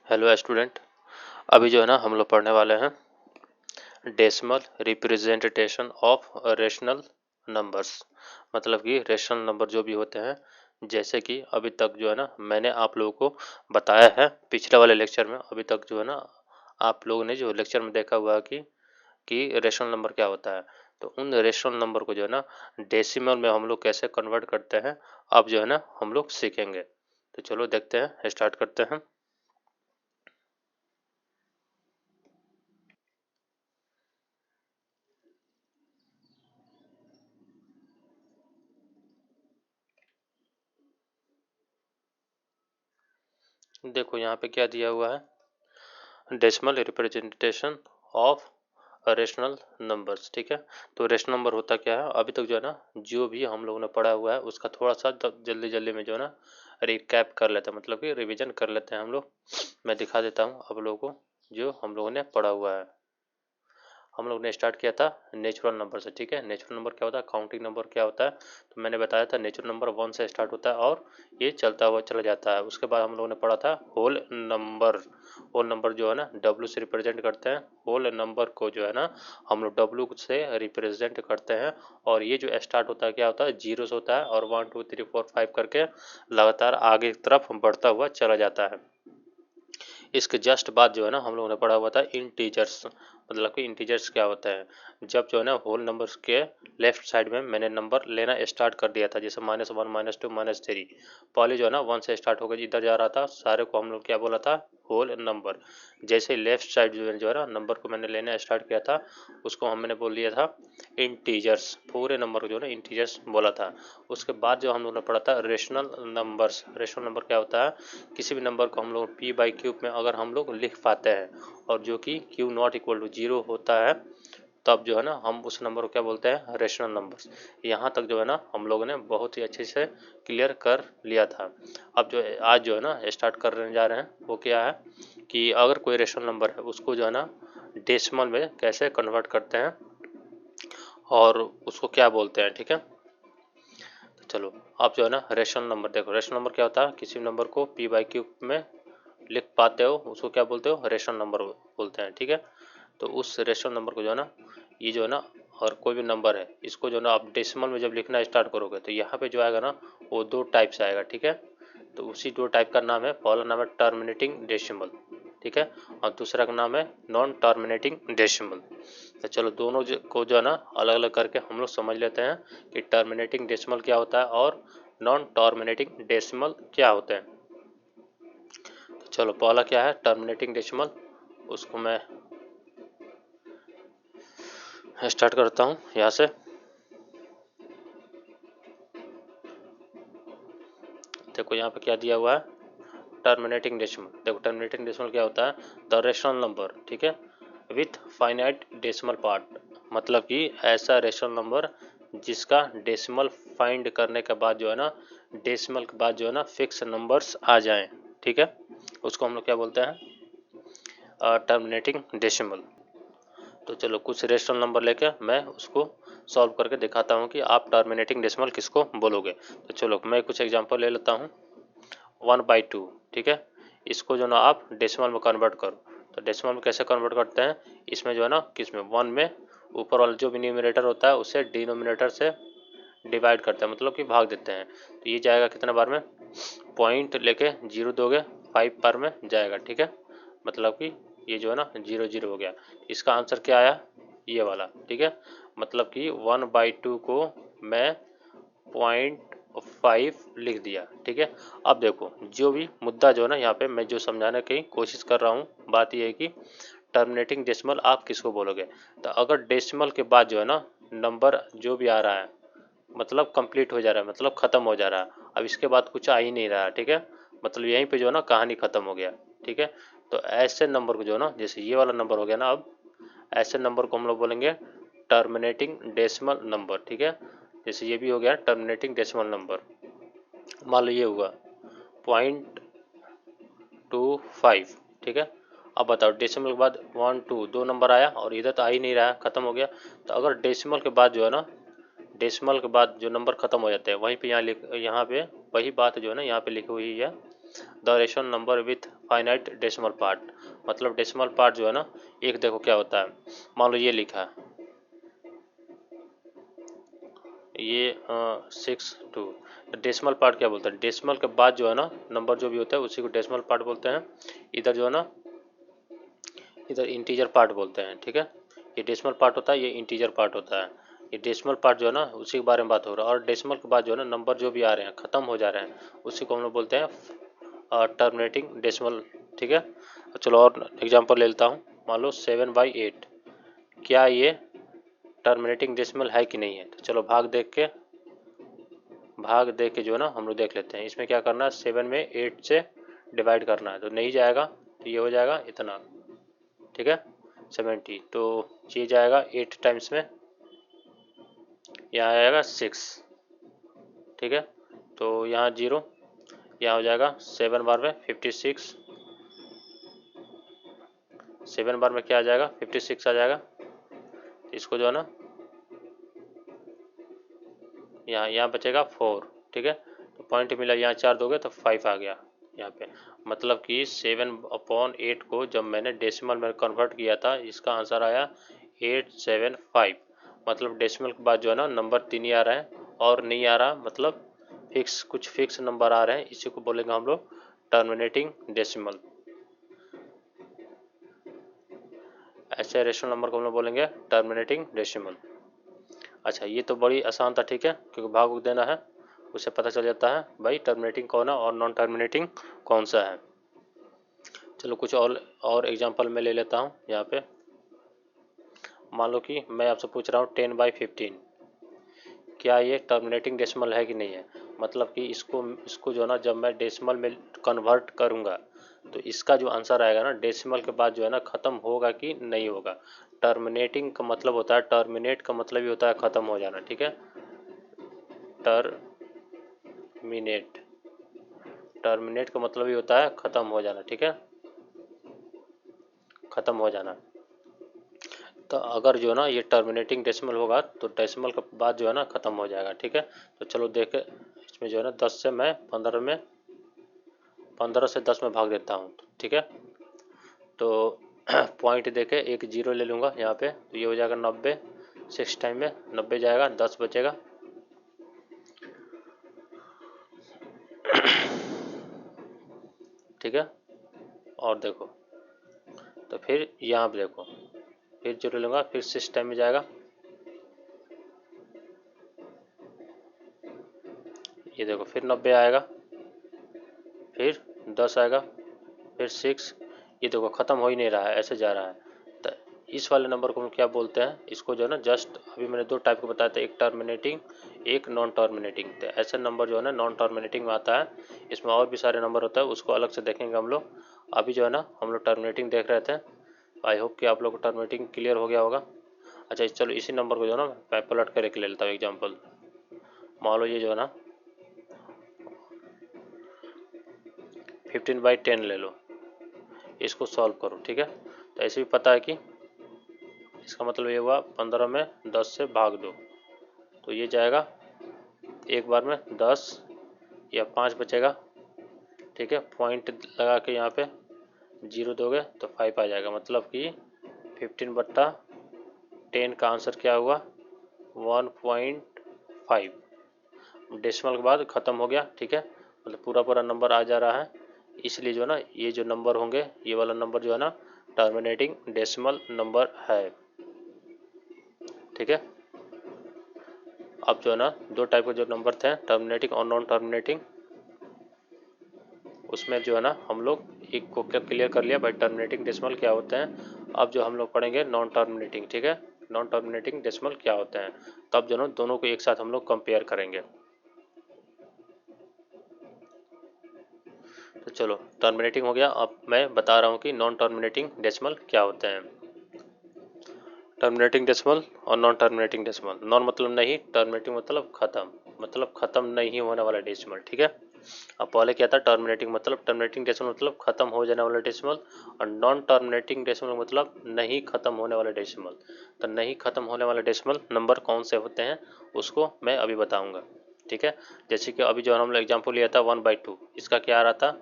Hello student. अभी जो है ना हम लोग पढ़ने वाले हैं decimal representation of rational numbers. मतलब कि रेशनल नंबर जो भी होते हैं, जैसे कि अभी तक जो है ना मैंने आप लोगों को बताया है पिछले वाले लेक्चर में। अभी तक जो है ना आप लोगों ने जो लेक्चर में देखा हुआ है कि रेशनल नंबर क्या होता है, तो उन रेशनल नंबर को जो है ना डेसिमल में हम लोग कैसे कन्वर्ट करते हैं अब जो है ना हम लोग सीखेंगे। तो चलो देखते हैं, स्टार्ट करते हैं। देखो यहाँ पे क्या दिया हुआ है, decimal representation of rational numbers. ठीक है, तो रेशनल नंबर होता क्या है, अभी तक जो है ना जो भी हम लोगों ने पढ़ा हुआ है उसका थोड़ा सा जल्दी जल्दी में जो है ना रिकैप कर लेते हैं, मतलब कि रिवीजन कर लेते हैं हम लोग। मैं दिखा देता हूँ आप लोगों को जो हम लोगों ने पढ़ा हुआ है। हम लोग ने स्टार्ट किया था नेचुरल नंबर से। ठीक है, नेचुरल नंबर क्या होता है, काउंटिंग नंबर क्या होता है, तो मैंने बताया था नेचुरल नंबर 1 से स्टार्ट होता है और ये चलता हुआ चला जाता है। उसके बाद हम लोगों ने पढ़ा था होल नंबर। होल नंबर जो है ना W से रिप्रेजेंट करते हैं, होल नंबर को जो है ना हम लोग W से रिप्रेजेंट करते हैं। और ये जो स्टार्ट होता है क्या होता है, जीरो से होता है और 1 2 3 4 5 करके लगातार आगे की तरफ बढ़ता हुआ चला जाता है। इसके जस्ट बाद जो है ना हम लोगों ने पढ़ा हुआ था इंटीजर्स। मतलब कि इंटीजर्स क्या होता है, जब जो है ना होल नंबर्स के लेफ्ट साइड में मैंने नंबर लेना स्टार्ट कर दिया था, जैसे -1 -2 -3। पहले जो है ना 1 से स्टार्ट होकर इधर जा रहा था, सारे को हम लोग क्या बोला था, होल नंबर। जैसे लेफ्ट साइड जो है ना नंबर को मैंने लेना स्टार्ट किया था, उसको हमने बोल दिया था इंटीजर्स। पूरे नंबर को जो है ना इंटीजर्स बोला था। उसके बाद जो हम लोगों ने पढ़ा था रेशनल नंबर्स। रेशनल नंबर क्या होता है, किसी भी नंबर को हम लोग p बाई क्यूब में अगर हम लोग लिख पाते हैं और जो कि q नॉट इक्वल टू 0 होता है, तब जो है ना हम उस नंबर को क्या बोलते हैं, रेशनल नंबर्स। यहाँ तक जो है ना हम लोगों ने बहुत ही अच्छे से क्लियर कर लिया था। अब जो आज जो है ना स्टार्ट करने जा रहे हैं वो क्या है कि अगर कोई रेशनल नंबर है उसको जो है ना डेसिमल में कैसे कन्वर्ट करते हैं और उसको क्या बोलते हैं। ठीक है, तो चलो आप जो है ना रेशनल नंबर देखो। रेशनल नंबर क्या होता है, किसी नंबर को p बाई क्यूब में लिख पाते हो उसको क्या बोलते हो, रेशनल नंबर बोलते हैं। ठीक है, तो उस रेशनल नंबर को जो है ना, ये जो है ना और कोई भी नंबर है इसको जो है ना आप डेसिमल में जब लिखना स्टार्ट करोगे तो यहाँ पे जो आएगा ना वो दो टाइप से आएगा। ठीक है, तो उसी दो टाइप का नाम है, पहला नाम है टर्मिनेटिंग डेसिमल। ठीक है, और दूसरा का नाम है नॉन टर्मिनेटिंग डेसिमल। तो चलो दोनों को जो है ना अलग अलग करके हम लोग समझ लेते हैं कि टर्मिनेटिंग डेसिमल क्या होता है और नॉन टर्मिनेटिंग डेसिमल क्या होते हैं। तो चलो पहला क्या है टर्मिनेटिंग डेसिमल, उसको मैं स्टार्ट करता हूँ यहाँ से। देखो यहाँ पे क्या दिया हुआ है, टर्मिनेटिंग डेसिमल। देखो टर्मिनेटिंग डेसिमल क्या होता है, द रेशनल नंबर, ठीक है, विथ फाइनाइट डेसिमल पार्ट। मतलब कि ऐसा रेशनल नंबर जिसका डेसिमल फाइंड करने के बाद जो है ना, डेसिमल के बाद जो है ना फिक्स नंबर्स आ जाएं। ठीक है, उसको हम लोग क्या बोलते हैं, टर्मिनेटिंग डेसिमल। तो चलो कुछ रेशनल नंबर लेके मैं उसको सॉल्व करके दिखाता हूँ कि आप टर्मिनेटिंग डेसिमल किसको बोलोगे। तो चलो मैं कुछ एग्जांपल ले लेता हूँ। 1/2, ठीक है, इसको जो ना आप डेसिमल में कन्वर्ट करो। तो डेसिमल में कैसे कन्वर्ट करते हैं, इसमें जो है ना किस में, 1 में ऊपर वाला जो भी न्यूमरेटर होता है उसे डिनोमिनेटर से डिवाइड करते हैं, मतलब कि भाग देते हैं। तो ये जाएगा कितने बार में, पॉइंट लेके 0 दोगे 5 बार में जाएगा। ठीक है, मतलब कि ये जो है ना 0 0 हो गया। इसका आंसर क्या आया, ये वाला। ठीक है, मतलब कि 1/2 को मैं 0.5 लिख दिया। ठीक है, अब देखो जो भी मुद्दा जो है ना यहाँ पे मैं जो समझाने की कोशिश कर रहा हूँ, बात ये है कि टर्मिनेटिंग डेसिमल आप किसको बोलोगे। तो अगर डेसिमल के बाद जो है ना नंबर जो भी आ रहा है मतलब कंप्लीट हो जा रहा है, मतलब ख़त्म हो जा रहा है, अब इसके बाद कुछ आ ही नहीं रहा। ठीक है, मतलब यहीं पे जो है ना कहानी ख़त्म हो गया। ठीक है, तो ऐसे नंबर को जो है ना, जैसे ये वाला नंबर हो गया ना, अब ऐसे नंबर को हम लोग बोलेंगे टर्मिनेटिंग डेसिमल नंबर। ठीक है, जैसे ये भी हो गया टर्मिनेटिंग डेसिमल नंबर। मान लो ये हुआ 0.25। ठीक है, अब बताओ डेसिमल के बाद 1 2 दो नंबर आया और इधर तो आ ही नहीं रहा, ख़त्म हो गया। तो अगर डेसिमल के बाद जो है ना, डेसिमल के बाद जो नंबर ख़त्म हो जाते हैं वहीं पे यहाँ पे वही बात जो है ना यहाँ पे लिखी हुई है the rational number with finite decimal part. मतलब डेसिमल पार्ट जो है ना, एक देखो क्या होता है, मान लो ये लिखा है, ये 6 2, डेसिमल पार्ट क्या बोलते हैं, डेसिमल के बाद जो है ना नंबर जो भी होता है उसी को डेसिमल पार्ट बोलते हैं। इधर जो है ना, इधर इंटीजर पार्ट बोलते हैं, ठीक है। ये डेसिमल पार्ट होता है, ये इंटीजर पार्ट होता है। ये डेसिमल पार्ट जो है ना उसी के बारे में बात हो रहा है, और डेसिमल के बाद जो है ना नंबर जो भी आ रहे हैं ख़त्म हो जा रहे हैं उसी को हम लोग बोलते हैं टर्मिनेटिंग डेसिमल, ठीक है। चलो और एग्जांपल ले लेता हूँ, मान लो 7/8, क्या ये टर्मिनेटिंग डेसिमल है कि नहीं है। तो चलो भाग देख के जो है ना हम लोग देख लेते हैं। इसमें क्या करना है, 7 में 8 से डिवाइड करना है, तो नहीं जाएगा तो ये हो जाएगा इतना, ठीक है 70। तो ये जाएगा 8 टाइम्स में, यहाँ आएगा 6, ठीक है। तो यहाँ 0, यहाँ हो जाएगा 7 बार में 56, 7 बार में क्या आ जाएगा 56 आ जाएगा। इसको जो है ना यहाँ बचेगा 4, ठीक है। तो पॉइंट मिला, यहाँ 4 दोगे तो 5 आ गया यहाँ पे। मतलब कि 7/8 को जब मैंने डेसिमल में कन्वर्ट किया था, इसका आंसर आया 875। मतलब डेसिमल के बाद जो है ना नंबर 3 ही आ रहा है और नहीं आ रहा, मतलब कुछ फिक्स नंबर आ रहे हैं, इसी को बोलेंगे हम लोग टर्मिनेटिंग डेसिमल। ऐसे रेशनल नंबर को हम लोग बोलेंगे टर्मिनेटिंग डेसिमल। अच्छा, ये तो बड़ी आसान था, ठीक है, क्योंकि भाग देना है उसे पता चल जाता है भाई टर्मिनेटिंग कौन है और नॉन टर्मिनेटिंग कौन सा है। चलो कुछ और एग्जांपल मैं ले लेता हूँ यहाँ पे। मान लो कि मैं आपसे पूछ रहा हूँ 10/15, क्या ये टर्मिनेटिंग डेसिमल है कि नहीं है। मतलब कि इसको जो है ना जब मैं डेसिमल में कन्वर्ट करूँगा तो इसका जो आंसर आएगा ना डेसिमल के बाद जो है ना ख़त्म होगा कि नहीं होगा। टर्मिनेटिंग का मतलब होता है, टर्मिनेट का मतलब ही होता है ख़त्म हो जाना, ठीक है। टर्मिनेट का मतलब ही होता है ख़त्म हो जाना, ठीक है, ख़त्म हो जाना। तो अगर जो है ना ये टर्मिनेटिंग डेसिमल होगा तो डेसिमल के बाद जो है ना ख़त्म हो जाएगा, ठीक है। तो चलो देखे, इसमें जो है ना 10 से मैं 15 से 10 में भाग देता हूँ, ठीक है। तो पॉइंट देके एक 0 ले लूँगा यहाँ पे, तो ये हो जाएगा 90, 6 टाइम में 90 जाएगा, 10 बचेगा। ठीक है, और देखो, तो फिर यहाँ पे देखो, फिर 0 लूँगा, फिर 6 टाइम में जाएगा, ये देखो फिर 90 आएगा, फिर 10 आएगा, फिर 6, ये देखो ख़त्म हो ही नहीं रहा है, ऐसे जा रहा है। तो इस वाले नंबर को हम क्या बोलते हैं, इसको जो है ना जस्ट अभी मैंने 2 टाइप के बताया था, एक टर्मिनेटिंग एक नॉन टर्मिनेटिंग। तो ऐसे नंबर जो है ना नॉन टर्मिनेटिंग में आता है। इसमें और भी सारे नंबर होता है, उसको अलग से देखेंगे हम लोग। अभी जो है ना हम लोग टर्मिनेटिंग देख रहे थे। आई होप कि आप लोग को टर्मिनेटिंग क्लियर हो गया होगा। अच्छा चलो इसी नंबर को जो है ना मैं पलट कर ले लेता हूँ एग्जाम्पल। मान लो ये जो है ना 15/10 ले लो, इसको सॉल्व करो, ठीक है। तो ऐसे भी पता है कि इसका मतलब ये हुआ 15 में 10 से भाग दो, तो ये जाएगा एक बार में 10 या 5 बचेगा, ठीक है। पॉइंट लगा के यहाँ पे 0 दोगे तो 5 आ जाएगा। मतलब कि 15/10 का आंसर क्या हुआ 1.5। डेसिमल के बाद ख़त्म हो गया, ठीक है, मतलब पूरा नंबर आ जा रहा है। इसलिए जो है ना ये जो नंबर होंगे, ये वाला नंबर जो है ना टर्मिनेटिंग डेसिमल नंबर है, ठीक है। अब जो है ना 2 टाइप के जो नंबर थे, टर्मिनेटिंग और नॉन टर्मिनेटिंग, उसमें जो है ना हम लोग एक को क्लियर कर लिया भाई टर्मिनेटिंग डेसिमल क्या होते हैं। अब जो हम लोग पढ़ेंगे नॉन टर्मिनेटिंग, ठीक है, नॉन टर्मिनेटिंग डेसिमल क्या होते हैं। तब जो है ना दोनों को एक साथ हम लोग कंपेयर करेंगे। तो चलो टर्मिनेटिंग हो गया, अब मैं बता रहा हूँ कि नॉन टर्मिनेटिंग डेसिमल क्या होते हैं। टर्मिनेटिंग डेसिमल और नॉन टर्मिनेटिंग डेसिमल। नॉन मतलब नहीं, टर्मिनेटिंग मतलब ख़त्म, मतलब ख़त्म नहीं होने वाला डेसिमल, ठीक है। अब पहले क्या था टर्मिनेटिंग मतलब, टर्मिनेटिंग डेसिमल मतलब ख़त्म हो जाने वाला डेसिमल, और नॉन टर्मिनेटिंग डेसिमल मतलब नहीं ख़त्म होने वाला डेसिमल। तो नहीं ख़त्म होने वाला डेसिमल नंबर कौन से होते हैं उसको मैं अभी बताऊँगा, ठीक है। जैसे कि अभी जो हम लोग एग्जाम्पल लिया था 1/2, इसका क्या आ रहा था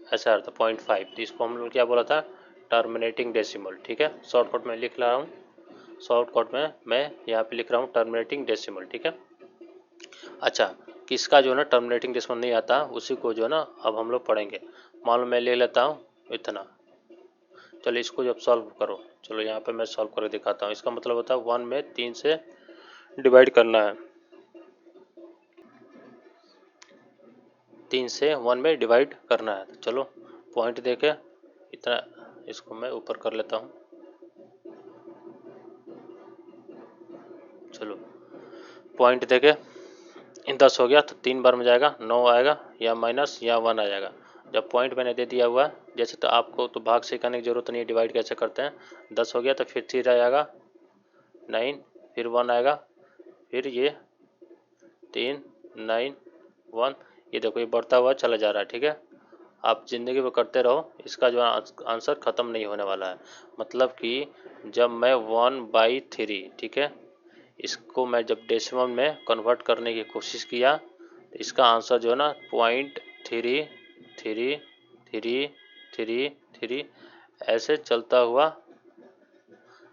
ऐसा आ रहा था 0.5, तो इसको हम लोग क्या बोला था, टर्मिनेटिंग डेसिमल। ठीक है, शॉर्टकट में लिख रहा हूँ, शॉर्टकट में मैं यहाँ पे लिख रहा हूँ टर्मिनेटिंग डेसिमल। ठीक है, अच्छा, किसका जो है ना टर्मिनेटिंग डेसिमल नहीं आता, उसी को जो है ना अब हम लोग पढ़ेंगे। मान लो मैं ले लेता हूँ इतना, चलो इसको जब सॉल्व करो, चलो यहाँ पे मैं सॉल्व करके दिखाता हूँ। इसका मतलब होता है 1 में 3 से डिवाइड करना है, 3 से 1 में डिवाइड करना है। चलो पॉइंट देके इतना, इसको मैं ऊपर कर लेता हूँ। चलो पॉइंट देके 10 हो गया, तो 3 बार में जाएगा 9 आएगा, या माइनस या 1 आ जाएगा। जब पॉइंट मैंने दे दिया हुआ है, जैसे तो आपको तो भाग से करने की जरूरत नहीं है, डिवाइड कैसे करते हैं। 10 हो गया तो फिर 3 आएगा 9, फिर 1 आएगा, फिर ये 3 9 1, ये देखो ये बढ़ता हुआ चला जा रहा है। ठीक है, आप ज़िंदगी में करते रहो, इसका जो आंसर ख़त्म नहीं होने वाला है। मतलब कि जब मैं 1/3, ठीक है, इसको मैं जब डेसिमल में कन्वर्ट करने की कोशिश किया, तो इसका आंसर जो है ना 0.3333 ऐसे चलता हुआ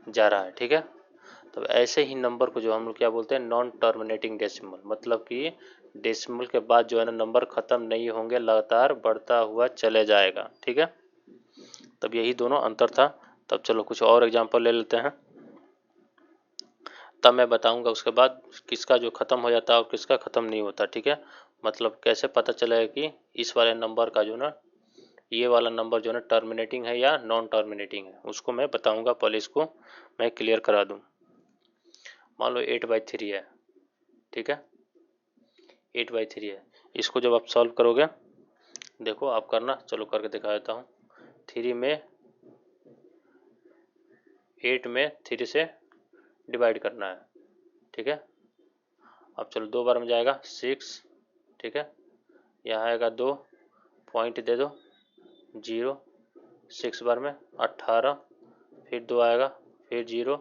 जा रहा है। ठीक है, तो ऐसे ही नंबर को जो हम लोग क्या बोलते हैं, नॉन टर्मिनेटिंग डेसिमल। मतलब कि डेसिमल के बाद जो है ना नंबर ख़त्म नहीं होंगे, लगातार बढ़ता हुआ चले जाएगा। ठीक है, तब यही दोनों अंतर था। तब चलो कुछ और एग्जांपल ले लेते हैं, तब मैं बताऊंगा उसके बाद किसका जो ख़त्म हो जाता है और किसका ख़त्म नहीं होता। ठीक है, मतलब कैसे पता चलेगा कि इस वाले नंबर का जो ना, ये वाला नंबर जो है ना टर्मिनेटिंग है या नॉन टर्मिनेटिंग है, उसको मैं बताऊंगा। पहले इसको मैं क्लियर करा दूं। मान लो 8/3 है। ठीक है, 8/3 है, इसको जब आप सॉल्व करोगे, देखो आप करना, चलो करके दिखा देता हूँ। 3 में 8 में 3 से डिवाइड करना है। ठीक है, अब चलो 2 बार में जाएगा 6। ठीक है, यहाँ आएगा 2, पॉइंट दे दो 0, 6 बार में 18, फिर 2 आएगा, फिर 0,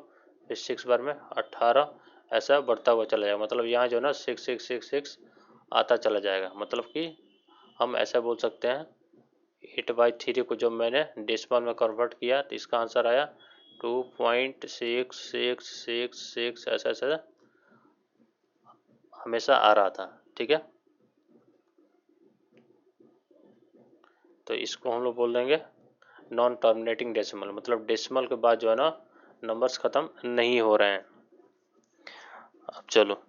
फिर 6 बार में 18, ऐसा बढ़ता हुआ चला जाएगा। मतलब यहाँ जो है ना 6 आता चला जाएगा। मतलब कि हम ऐसा बोल सकते हैं, 8/3 को जब मैंने डेसिमल में कन्वर्ट किया तो इसका आंसर आया 2.6666, ऐसा ऐसा हमेशा आ रहा था। ठीक है, तो इसको हम लोग बोल देंगे नॉन टर्मिनेटिंग डेसिमल। मतलब डेसिमल के बाद जो है ना नंबर्स ख़त्म नहीं हो रहे हैं। अब चलो,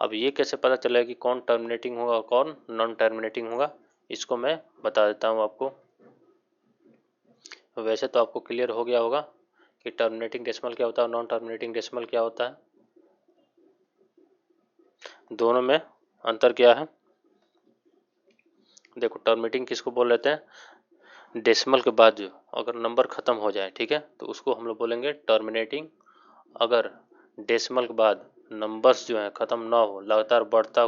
अब ये कैसे पता चलेगा कि कौन टर्मिनेटिंग होगा और कौन नॉन टर्मिनेटिंग होगा, इसको मैं बता देता हूँ आपको। वैसे तो आपको क्लियर हो गया होगा कि टर्मिनेटिंग डेसिमल क्या होता है और नॉन टर्मिनेटिंग डेसिमल क्या होता है, दोनों में अंतर क्या है। देखो टर्मिनेटिंग किसको बोल लेते हैं, डेसिमल के बाद जो अगर नंबर ख़त्म हो जाए, ठीक है, तो उसको हम लोग बोलेंगे टर्मिनेटिंग। अगर डेसिमल के बाद नंबर्स जो हैं ख़त्म ना हो, लगातार बढ़ता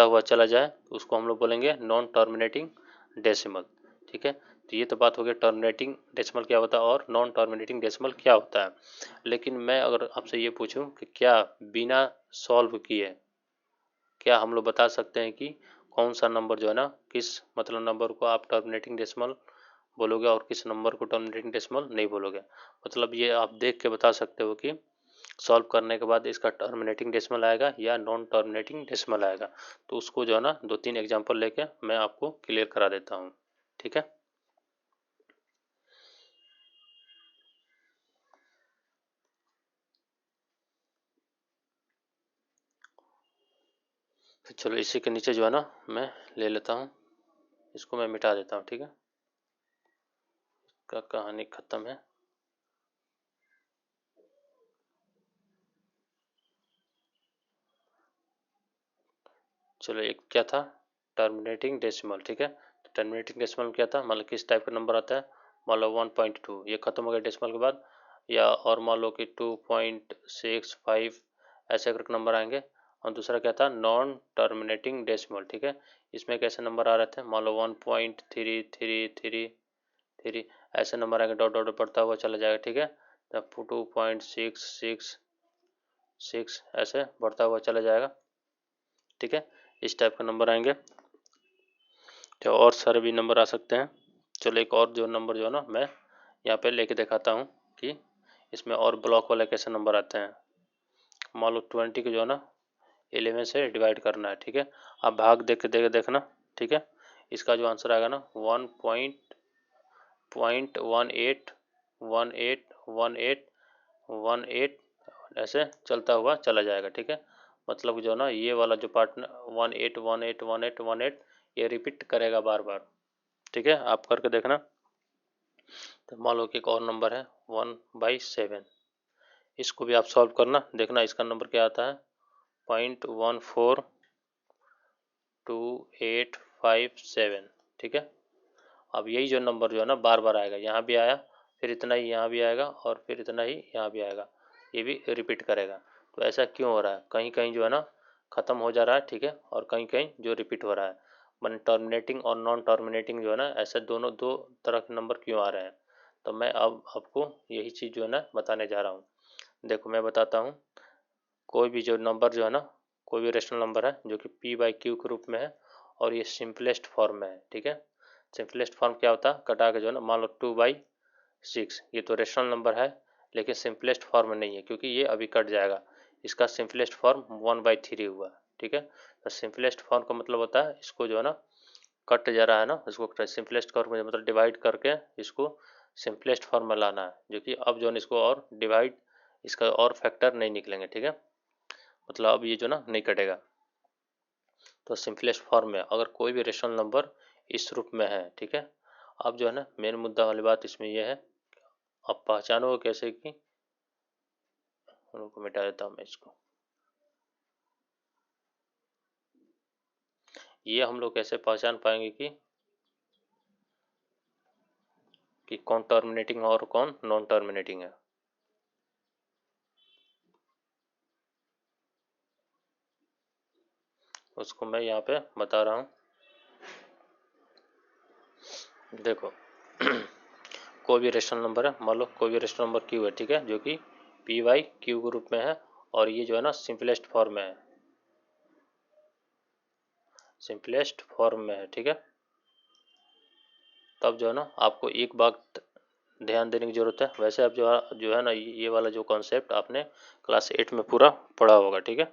हुआ चला जाए, तो उसको हम लोग बोलेंगे नॉन टर्मिनेटिंग डेसिमल। ठीक है, तो ये तो बात हो गई टर्मिनेटिंग डेसिमल क्या होता है और नॉन टर्मिनेटिंग डेसिमल क्या होता है। लेकिन मैं अगर आपसे ये पूछूं कि क्या बिना सॉल्व किए क्या हम लोग बता सकते हैं कि कौन सा नंबर जो है ना, किस मतलब नंबर को आप टर्मिनेटिंग डेसिमल बोलोगे और किस नंबर को टर्मिनेटिंग डेसिमल नहीं बोलोगे। मतलब ये आप देख के बता सकते हो कि सॉल्व करने के बाद इसका टर्मिनेटिंग डेसिमल आएगा या नॉन टर्मिनेटिंग डेसिमल आएगा। तो उसको जो है ना 2-3 एग्जांपल लेके मैं आपको क्लियर करा देता हूँ। ठीक है, तो चलो इसी के नीचे जो है ना मैं ले लेता हूँ, इसको मैं मिटा देता हूँ। ठीक है, का कहानी ख़त्म है। चलो एक क्या था, टर्मिनेटिंग डेसिमल। ठीक है, तो टर्मिनेटिंग डेसिमल क्या था, मतलब किस टाइप का नंबर आता है। मान लो 1.2 ये ख़त्म हो गया डेसिमल के बाद, या और मान लो कि 2.65 ऐसे करके नंबर आएंगे। और दूसरा क्या था, नॉन टर्मिनेटिंग डेसिमल। ठीक है, इसमें कैसे नंबर आ रहे थे, मान लो 1.3333 ऐसे नंबर आएंगे, डॉट डॉट बढ़ता हुआ चला जाएगा। ठीक है, तब 2.666 ऐसे बढ़ता हुआ चला जाएगा। ठीक है, इस टाइप का नंबर आएंगे। तो और सारे भी नंबर आ सकते हैं। चलो एक और जो नंबर जो है ना मैं यहाँ पे लेके दिखाता हूँ कि इसमें और ब्लॉक वाले कैसे नंबर आते हैं। मान लो 20 को जो है ना 11 से डिवाइड करना है, ठीक है। आप भाग देख के देखना, ठीक है। इसका जो आंसर आएगा ना 1.181818 ऐसे चलता हुआ चला जाएगा, ठीक है। मतलब जो है ना ये वाला जो पार्ट 18181818 ये रिपीट करेगा बार बार, ठीक है। आप करके देखना। तो मान लो कि एक और नंबर है 1/7, इसको भी आप सॉल्व करना, देखना इसका नंबर क्या आता है 0.14285 ठीक है। अब यही जो नंबर जो है ना बार बार आएगा, यहाँ भी आया, फिर इतना ही यहाँ भी आएगा, और फिर इतना ही यहाँ भी आएगा, ये भी रिपीट करेगा। तो ऐसा क्यों हो रहा है, कहीं कहीं जो है ना ख़त्म हो जा रहा है, ठीक है, और कहीं कहीं जो रिपीट हो रहा है। मन टर्मिनेटिंग और नॉन टर्मिनेटिंग जो है ना ऐसे दोनों दो तरह के नंबर क्यों आ रहे हैं, तो मैं अब आपको यही चीज़ जो है ना बताने जा रहा हूँ। देखो मैं बताता हूँ, कोई भी जो नंबर जो है ना, कोई भी रेशनल नंबर है जो कि p/q के रूप में है और ये सिंपलेस्ट फॉर्म में है, ठीक है। सिंपलेस्ट फॉर्म क्या होता है, कटा के जो है ना, मान लो 2/6, ये तो रेशनल नंबर है लेकिन सिंपलेस्ट फॉर्म में नहीं है क्योंकि ये अभी कट जाएगा। इसका सिंपलेस्ट फॉर्म 1/3 हुआ, ठीक है। तो सिंपलेस्ट फॉर्म का मतलब होता है इसको जो है ना कट जा रहा है ना, इसको सिंपलेस्ट फॉर्म में मतलब डिवाइड करके इसको सिंपलेस्ट फॉर्म में लाना है, जो कि अब जो है इसको और डिवाइड, इसका और फैक्टर नहीं निकलेंगे, ठीक है। मतलब अब ये जो ना नहीं कटेगा। तो सिंपलेस्ट फॉर्म में अगर कोई भी रेशनल नंबर इस रूप में है, ठीक है। अब जो है ना मेन मुद्दा वाली बात इसमें यह है, आप पहचानोगे कैसे कि, उनको मिटा देता हूँ मैं इसको, ये हम लोग कैसे पहचान पाएंगे कि कौन टर्मिनेटिंग और कौन नॉन टर्मिनेटिंग है। उसको मैं यहाँ पे बता रहा हूँ। देखो कोई भी रेशनल नंबर है, मान लो कोई भी रेशनल नंबर क्यू है, ठीक है, जो कि p/q के रूप में है और ये जो है ना सिंपलेस्ट फॉर्म में है, सिंपलेस्ट फॉर्म में है, ठीक है। तब जो है ना आपको एक बात ध्यान देने की ज़रूरत है। वैसे आप जो है ना ये वाला जो कॉन्सेप्ट आपने क्लास 8 में पूरा पढ़ा होगा, ठीक है।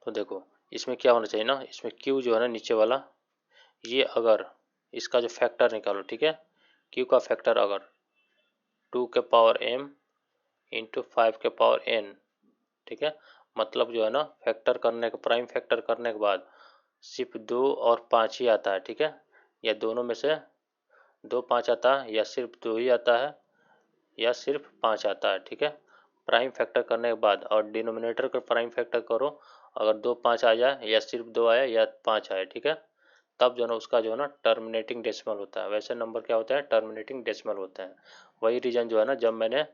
तो देखो इसमें क्या होना चाहिए ना, इसमें क्यू जो है ना नीचे वाला, ये अगर इसका जो फैक्टर निकालो, ठीक है, क्यू का फैक्टर अगर 2 के पावर m इंटू 5 के पावर n, ठीक है। मतलब जो है ना फैक्टर करने के, प्राइम फैक्टर करने के बाद सिर्फ 2 और 5 ही आता है, ठीक है। या दोनों में से 2 5 आता है, या सिर्फ 2 ही आता है, या सिर्फ 5 आता है, ठीक है। प्राइम फैक्टर करने के बाद और डिनोमिनेटर का प्राइम फैक्टर करो, अगर 2 5 आ जाए, या सिर्फ 2 आए या 5 आए, ठीक है, तब जो है ना उसका जो है ना टर्मिनेटिंग डेसिमल होता है। वैसे नंबर क्या होता है, टर्मिनेटिंग डेसिमल होते हैं। वही रीजन जो है ना जब मैंने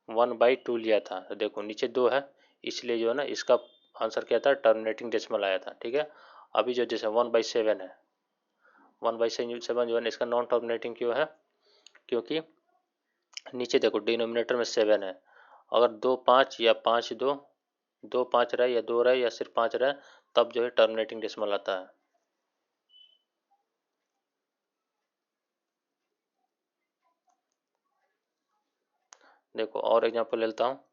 1/2 लिया था, तो देखो नीचे 2 है, इसलिए जो है ना इसका आंसर क्या था, टर्मिनेटिंग डेसिमल आया था, ठीक है। अभी जो जैसे 1/7 है, 1/7 जो है ना इसका नॉन टर्मिनेटिंग क्यों है, क्योंकि नीचे देखो डिनोमिनेटर में 7 है, अगर 2 5 या 5 2, 2 5 रहे या 2 रहे या सिर्फ 5 रहे, तब जो है टर्मिनेटिंग डेसिमल आता है। देखो और एग्जांपल लेता हूँ,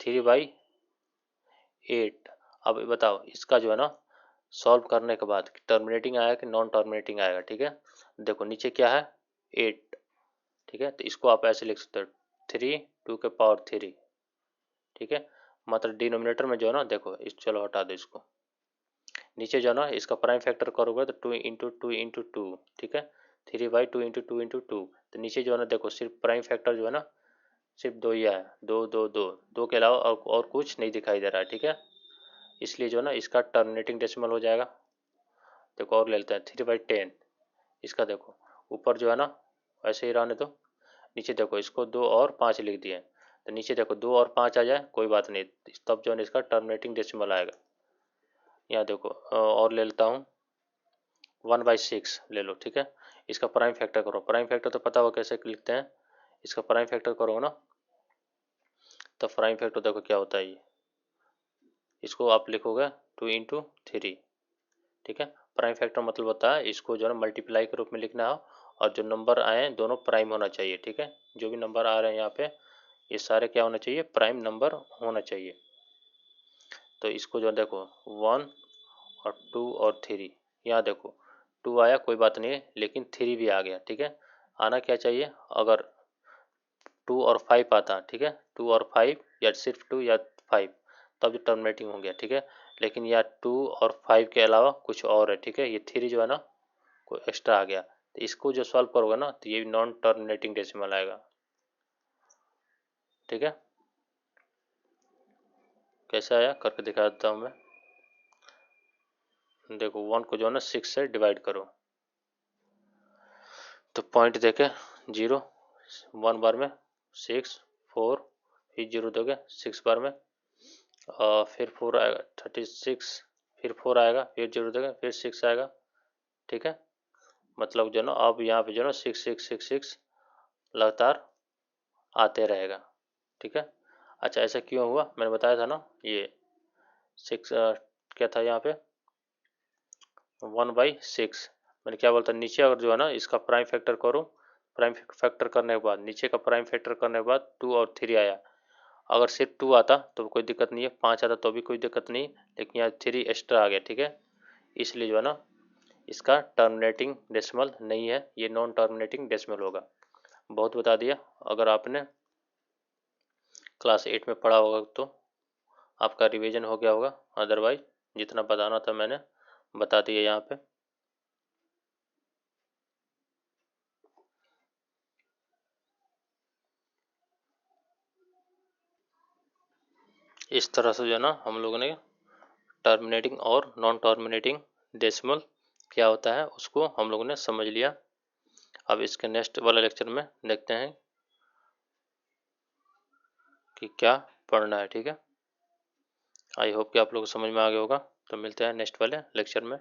3/8। अब बताओ इसका जो है ना सॉल्व करने के बाद टर्मिनेटिंग आएगा कि नॉन टर्मिनेटिंग आएगा, ठीक है। देखो नीचे क्या है 8, ठीक है, तो इसको आप ऐसे लिख सकते हो 3 2 के पावर 3, ठीक है। मतलब डिनोमिनेटर में जो है ना देखो इस, चलो हटा दो इसको, नीचे जो है ना इसका प्राइम फैक्टर करोगे तो 2 × 2 × 2, ठीक है, 3/2 × 2 × 2, तो नीचे जो है ना देखो सिर्फ प्राइम फैक्टर जो है ना सिर्फ 2 ही है, 2 2 2 2 के अलावा और कुछ नहीं दिखाई दे रहा है, ठीक है। इसलिए जो है ना इसका टर्मिनेटिंग डेसिमल हो जाएगा। देखो और ले लेते हैं 3/10, इसका देखो ऊपर जो है ना ऐसे ही रहने दो, नीचे देखो इसको 2 और 5 लिख दिए, तो नीचे देखो 2 और 5 आ जाए कोई बात नहीं, तब जो है इसका टर्मिनेटिंग डेसिमल आएगा। यहाँ देखो और ले लेता हूँ 1/6 ले लो, ठीक है। इसका प्राइम फैक्टर करो, प्राइम फैक्टर तो पता हो कैसे लिखते हैं, इसका प्राइम फैक्टर करो ना, तो प्राइम फैक्टर देखो क्या होता है, ये इसको आप लिखोगे 2 × 3, ठीक है। प्राइम फैक्टर मतलब होता है इसको जो है ना मल्टीप्लाई के रूप में लिखना है और जो नंबर आए दोनों प्राइम होना चाहिए, ठीक है। जो भी नंबर आ रहे हैं यहाँ पे ये सारे क्या होना चाहिए, प्राइम नंबर होना चाहिए। तो इसको जो देखो 1 और 2 और 3, यहाँ देखो 2 आया कोई बात नहीं है, लेकिन 3 भी आ गया, ठीक है। आना क्या चाहिए, अगर 2 और 5 आता, ठीक है, 2 और 5 या सिर्फ 2 या 5 तब जो टर्मिनेटिंग हो गया, ठीक है। लेकिन यहाँ 2 और 5 के अलावा कुछ और है, ठीक है। ये 3 जो है ना कोई एक्स्ट्रा आ गया, तो इसको जो सॉल्व करोगे ना तो ये नॉन टर्मिनेटिंग डेसिमल आएगा, ठीक है। कैसे आया करके दिखा देता हूँ मैं। देखो 1 को जो है ना 6 से डिवाइड करो तो पॉइंट देके 0, 1 बार में 6 4, फिर 0 दोगे 6 बार में फिर 4 आएगा 36, फिर 4 आएगा, फिर 0 दोगे फिर 6 आएगा, ठीक है। मतलब जो ना अब यहाँ पे जो ना 6 6 6 6 लगातार आते रहेगा, ठीक है। अच्छा ऐसा क्यों हुआ, मैंने बताया था ना, ये 6 क्या था यहाँ पे 1/6। मैंने क्या बोलता नीचे अगर जो है ना इसका प्राइम फैक्टर करो, प्राइम फैक्टर करने के बाद नीचे का प्राइम फैक्टर करने के बाद 2 और 3 आया, अगर सिर्फ 2 आता तो कोई दिक्कत नहीं है, 5 आता तो भी कोई दिक्कत नहीं, लेकिन यहाँ 3 एक्स्ट्रा आ गया, ठीक है। इसलिए जो है ना इसका टर्मिनेटिंग डेसिमल नहीं है, ये नॉन टर्मिनेटिंग डेसिमल होगा। बहुत बता दिया, अगर आपने क्लास 8 में पढ़ा होगा तो आपका रिवीजन हो गया होगा, अदरवाइज जितना बताना था मैंने बता दिया यहाँ पे। इस तरह से जो है ना हम लोगों ने टर्मिनेटिंग और नॉन टर्मिनेटिंग डेसिमल क्या होता है उसको हम लोगों ने समझ लिया। अब इसके नेक्स्ट वाले लेक्चर में देखते हैं कि क्या पढ़ना है, ठीक है। आई होप कि आप लोग को समझ में आ गया होगा। तो मिलते हैं नेक्स्ट वाले लेक्चर में।